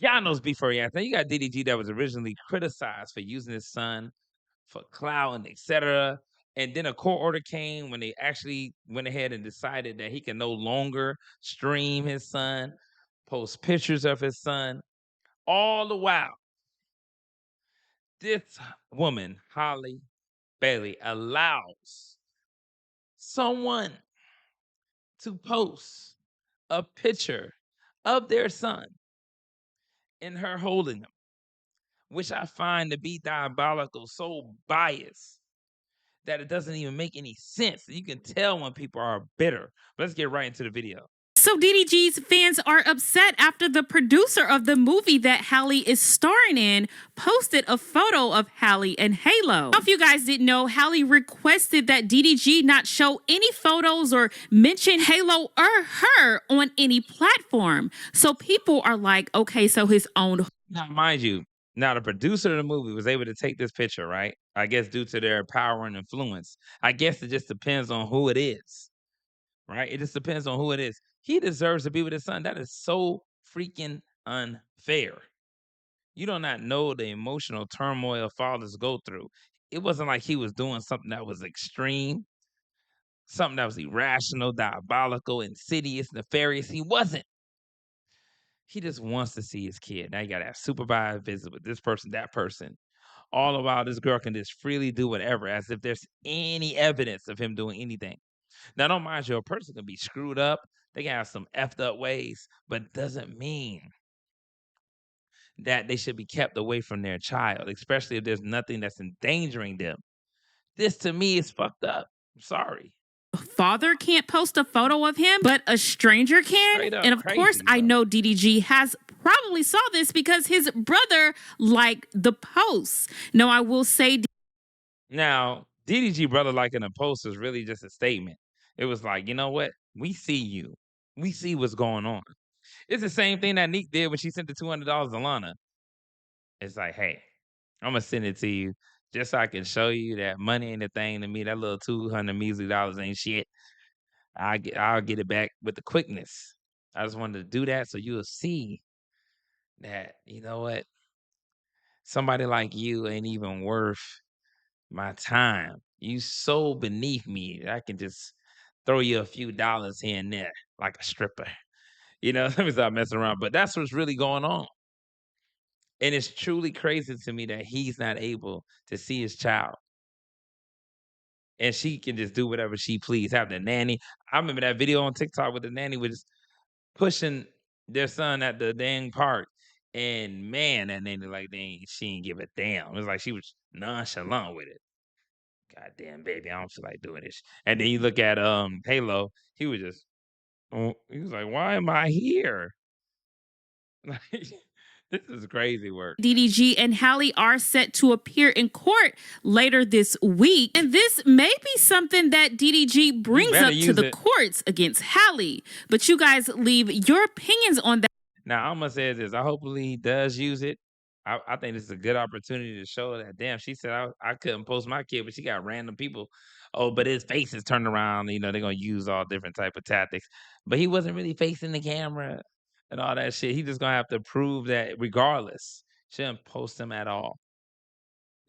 Y'all knows before react. Now you got DDG that was originally criticized for using his son for clout and etc. And then a court order came when they actually went ahead and decided that he can no longer stream his son, post pictures of his son. All the while, this woman, Holly Bailey, allows someone to post a picture of their son and her holding him, which I find to be diabolical, so biased that it doesn't even make any sense. You can tell when people are bitter. But let's get right into the video. So DDG's fans are upset after the producer of the movie that Halle is starring in posted a photo of Halle and Halo. If you guys didn't know, Halle requested that DDG not show any photos or mention Halo or her on any platform. So people are like, okay, so his own. Now, mind you, now the producer of the movie was able to take this picture, right? I guess due to their power and influence. I guess it just depends on who it is, right? It just depends on who it is. He deserves to be with his son. That is so freaking unfair. You do not know the emotional turmoil fathers go through. It wasn't like he was doing something that was extreme, something that was irrational, diabolical, insidious, nefarious. He wasn't. He just wants to see his kid. Now you got to have supervised visit with this person, that person. All the while, this girl can just freely do whatever, as if there's any evidence of him doing anything. Now, don't mind you, a person can be screwed up. They can have some effed up ways, but doesn't mean that they should be kept away from their child, especially if there's nothing that's endangering them. This to me is fucked up. I'm sorry. Father can't post a photo of him, but a stranger can. And of course, I know DDG has probably saw this because his brother liked the post. No, I will say. Now, DDG brother liking a post is really just a statement. It was like, you know what? We see you. We see what's going on. It's the same thing that Neek did when she sent the $200 to Lana. It's like, hey, I'm gonna send it to you just so I can show you that money ain't a thing to me. That little 200 measly dollars ain't shit. I'll get it back with the quickness. I just wanted to do that so you'll see that, you know what? Somebody like you ain't even worth my time. You so beneath me that I can just throw you a few dollars here and there like a stripper. You know, let me stop messing around. But that's what's really going on. And it's truly crazy to me that he's not able to see his child. And she can just do whatever she please. Have the nanny. I remember that video on TikTok with the nanny was just pushing their son at the dang park. And man, that nanny like she ain't give a damn. It was like she was nonchalant with it. Goddamn baby, I don't feel like doing this. And then you look at Halo, he was just he was like, why am I here? Like, this is crazy work. DDG and Halle are set to appear in court later this week. And this may be something that DDG brings up to the courts against Halle. But you guys leave your opinions on that. Now, I'm going to say this. I hopefully he does use it. I think this is a good opportunity to show that, damn, she said I couldn't post my kid, but she got random people. Oh, but his face is turned around. You know, they're going to use all different type of tactics. But he wasn't really facing the camera and all that shit. He just going to have to prove that regardless. Shouldn't post him at all.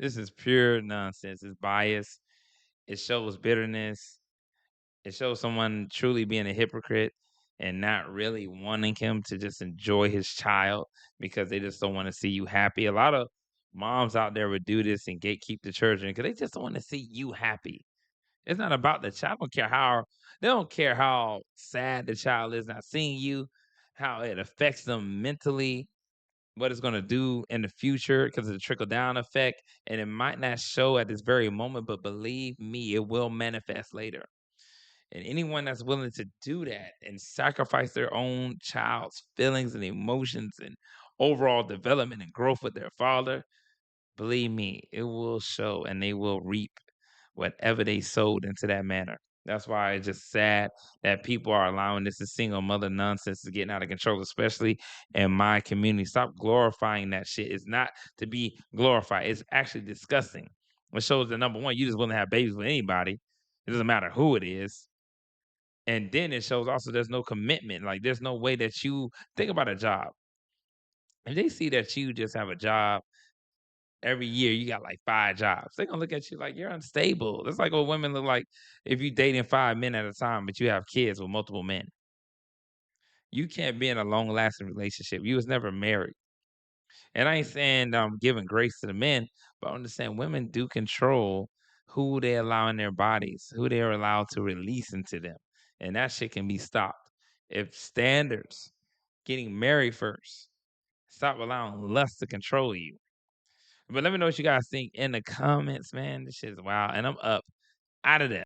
This is pure nonsense. It's bias. It shows bitterness. It shows someone truly being a hypocrite and not really wanting him to just enjoy his child because they just don't want to see you happy. A lot of moms out there would do this and gatekeep the children because they just don't want to see you happy. It's not about the child. They don't care how sad the child is not seeing you, how it affects them mentally, what it's going to do in the future because of the trickle down effect. And it might not show at this very moment, but believe me, it will manifest later. And anyone that's willing to do that and sacrifice their own child's feelings and emotions and overall development and growth with their father, believe me, it will show and they will reap whatever they sowed into that manner. That's why it's just sad that people are allowing this single mother nonsense to getting out of control, especially in my community. Stop glorifying that shit. It's not to be glorified. It's actually disgusting. It shows that number one, you just willing to have babies with anybody. It doesn't matter who it is. And then it shows also there's no commitment. Like there's no way that you think about a job. If they see that you just have a job every year, you got like 5 jobs, they gonna look at you like you're unstable. That's like what women look like if you dating 5 men at a time, but you have kids with multiple men. You can't be in a long lasting relationship. You was never married. And I ain't saying giving grace to the men, but I understand women do control who they allow in their bodies, who they are allowed to release into them. And that shit can be stopped. If standards, getting married first, stop allowing lust to control you. But let me know what you guys think in the comments, man. This shit is wild. And I'm up out of there.